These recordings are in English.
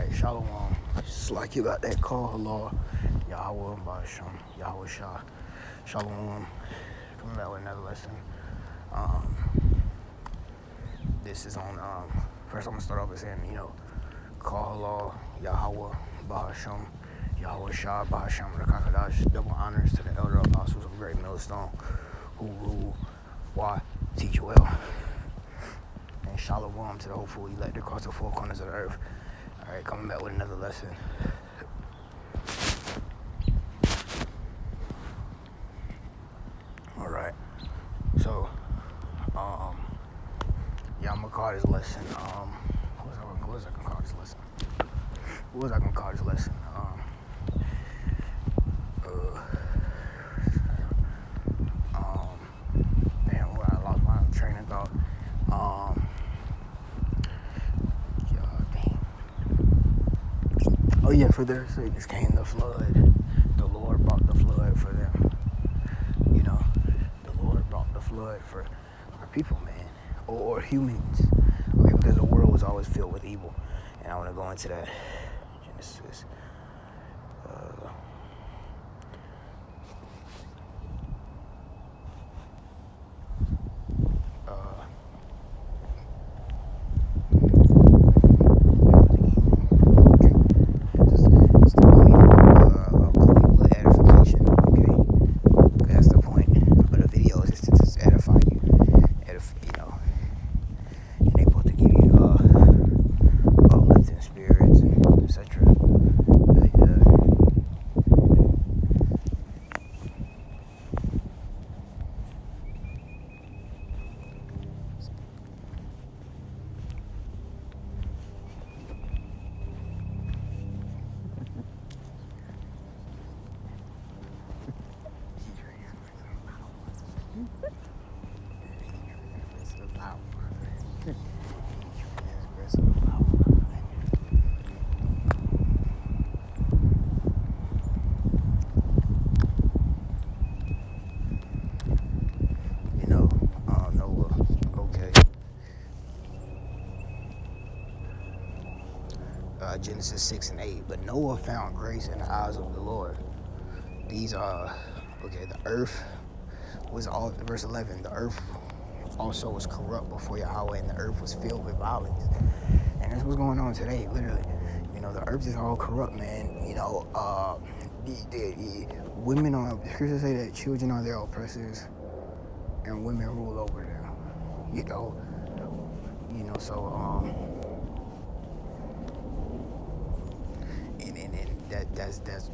Alright, Shalom. Just like you got that call, Lord. Yahweh Basham, Yahweh Shah. Shalom. Coming back with another lesson. This is on, first I'm going to start off by saying, call Allah, Yahweh Basham, Yahweh Shah Basham, the Kakadash. Double honors to the elder apostles of Great Millstone who rule, why, teach you well. And Shalom to the hopeful elect across the four corners of the earth. Alright, coming back with another lesson. Alright, so, I'm gonna call this lesson, what was I gonna call this lesson? I lost my train of thought. Oh yeah, for their sakes came the flood. The Lord brought the flood for them. The Lord brought the flood for our people, man. Or humans. Okay, because the world was always filled with evil. And I want to go into that. Genesis. Noah, okay. Genesis 6 and 8. But Noah found grace in the eyes of the Lord. These are, the earth was all, verse 11, the earth also was corrupt before Yahweh, and the earth was filled with violence. And that's what's going on today, literally. The earth is all corrupt, man. The women are, the scriptures say that children are their oppressors, and women rule over them.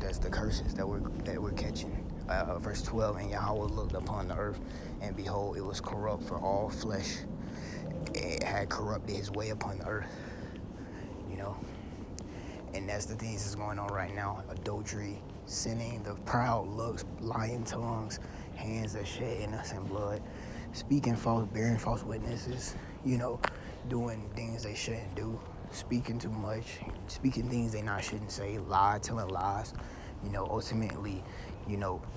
That's the curses that we're catching. Verse 12, and Yahweh looked upon the earth, and behold, it was corrupt, for all flesh it had corrupted his way upon the earth. And that's the things that's going on right now. Adultery, sinning, the proud looks, lying tongues, hands that shed innocent blood, speaking false, bearing false witnesses, doing things they shouldn't do, speaking too much, speaking things they shouldn't say, telling lies, ultimately,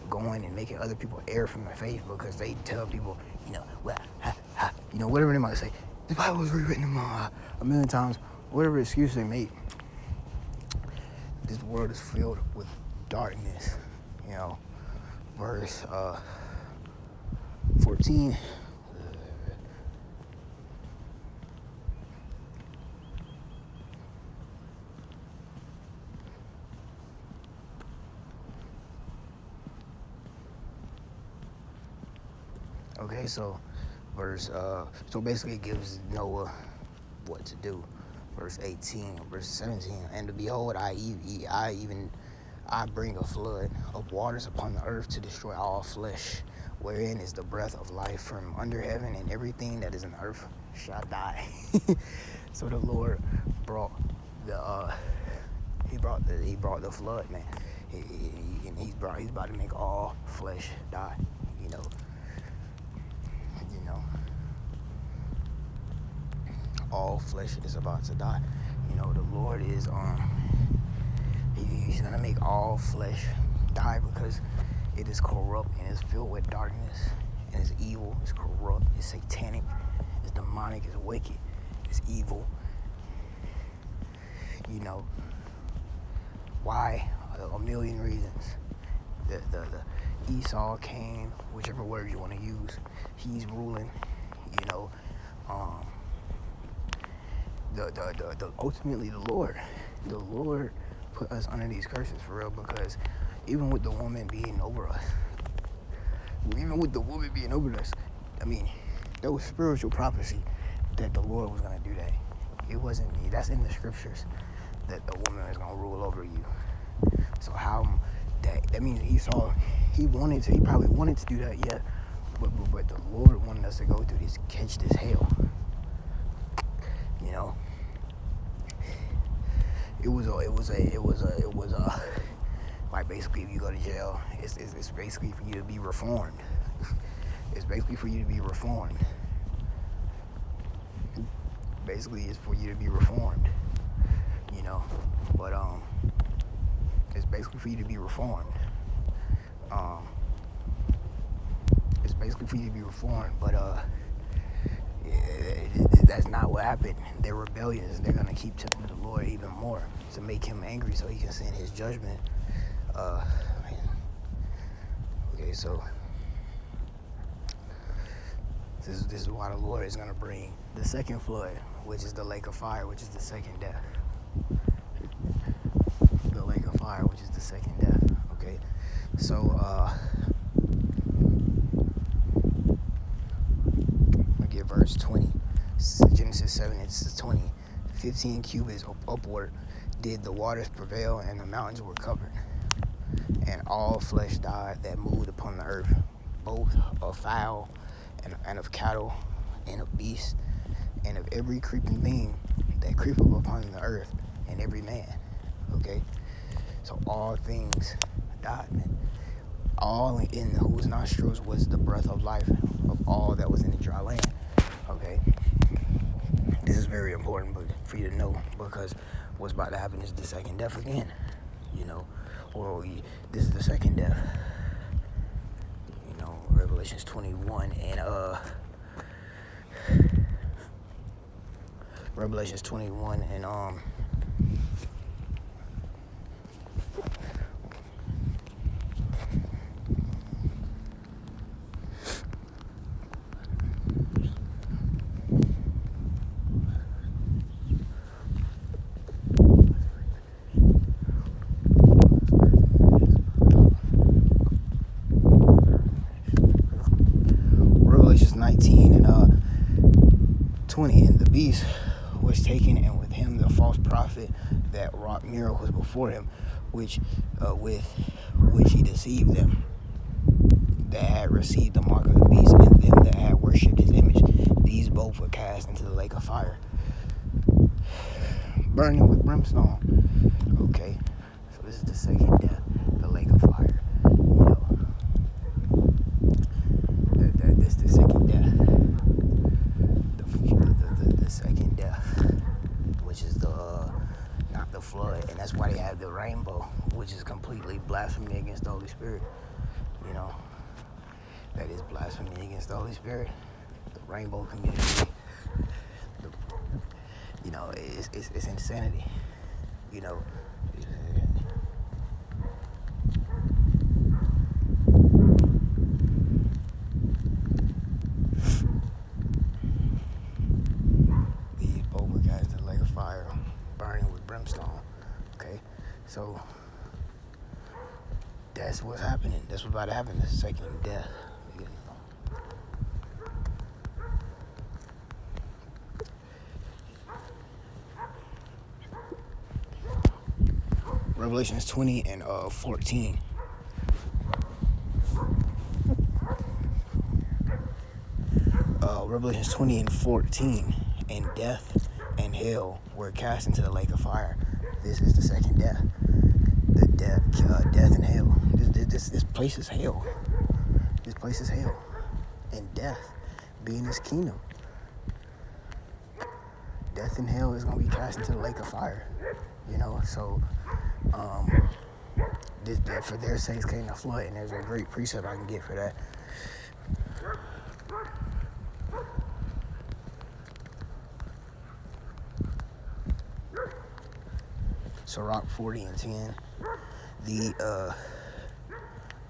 going and making other people err from the faith because they tell people, whatever they might say. The Bible was rewritten a million times, whatever excuse they make. This world is filled with darkness, verse 14. Okay, so so basically it gives Noah what to do. Verse 18, verse 17, and behold, I bring a flood of waters upon the earth to destroy all flesh, wherein is the breath of life from under heaven, and everything that is in the earth shall die. So the Lord brought he brought the flood, man. He's about to make all flesh die. All flesh is about to die. The Lord is he's gonna make all flesh die because it is corrupt and it's filled with darkness and it's evil, it's corrupt, it's satanic, it's demonic, it's wicked, it's evil. You know, why? A million reasons. The Esau came, whichever word you want to use. He's ruling. You know, ultimately the Lord put us under these curses for real, because even with the woman being over us, I mean, there was spiritual prophecy that the Lord was going to do that. It wasn't me. That's in the scriptures, that the woman is going to rule over you. So how that means Esau, he probably wanted to do that, yeah. But the Lord wanted us to go through this, catch this hell. You know, it was like, basically, if you go to jail, it's basically for you to be reformed. It's basically for you to be reformed. Basically, it's for you to be reformed. You know, but it's basically for you to be reformed. It's basically for you to be reformed, but that's not what happened. They're rebellious. They're gonna keep tempting the Lord even more to make him angry, so he can send his judgment. Okay, so this is why the Lord is gonna bring the second flood, which is the lake of fire, which is the second death. The lake of fire, which is the second death. Okay, so look at verse 20. Genesis 7, it's 20. 15 cubits upward did the waters prevail, and the mountains were covered. And all flesh died that moved upon the earth, both of fowl and of cattle and of beasts, and of every creeping thing that creepeth upon the earth, and every man. Okay? So all things died, man. All in whose nostrils was the breath of life of all that was in the dry land. Okay? This is very important for you to know, because what's about to happen is the second death again. You know, or this is the second death. You know, Revelations 21 and Revelations 21 and Revelations 19 and 20, and the beast was taken, and with him the false prophet that wrought miracles before him, with which he deceived them that had received the mark of the beast, and them that had worshipped his image. These both were cast into the lake of fire, burning with brimstone. Okay, so this is the second death, the lake of fire. You know, that's the second death. The second death, which is not the flood, and that's why they have the rainbow, which is completely blasphemy against the Holy Spirit. You know, that is blasphemy against the Holy Spirit. The rainbow community, you know, it's insanity. You know, these both were cast in the lake of fire, burning with brimstone. Okay, so that's what's happening. That's what's about to happen. The second death. You know. Revelations 20 and 14. Revelations 20 and 14. And death and hell were cast into the lake of fire. This is the second death. The death and hell. This place is hell. This place is hell. And death being his kingdom. Death and hell is going to be cast into the lake of fire. You know, so that for their sakes came the flood, and there's a great precept I can get for that. Sirach 40:10.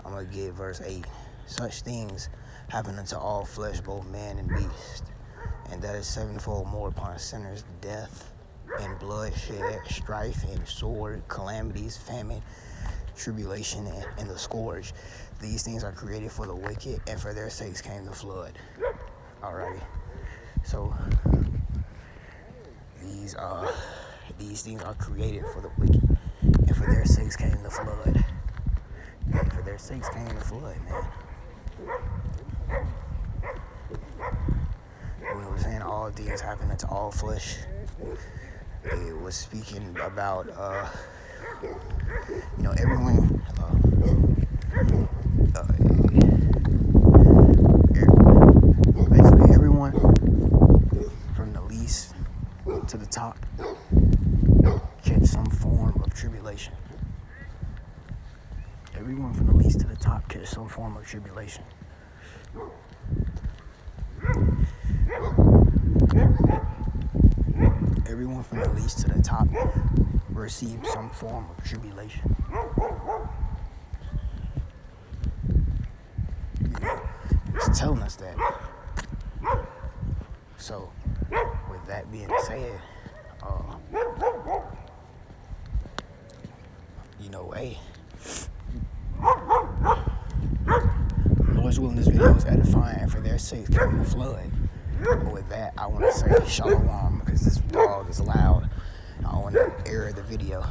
I'm gonna get verse 8. Such things happen unto all flesh, both man and beast, and that is sevenfold more upon sinners: death and bloodshed, strife and sword, calamities, famine, tribulation, and the scourge. These things are created for the wicked, and for their sakes came the flood. Alrighty. So these things are created for the wicked, and for their sakes came the flood. And for their sakes came the flood, man. When it was saying all things happen unto all flesh, it was speaking about everyone. Basically, everyone from the least to the top catch some form of tribulation. Everyone from the least to the top catch some form of tribulation. Everyone from the least to the top receives some form of tribulation. It's telling us that. So, with that being said, hey, Lord's willing, this video is edifying, and for their sakes came the flood. But with that, I want to say shalom, because this dog is loud. I want to air the video.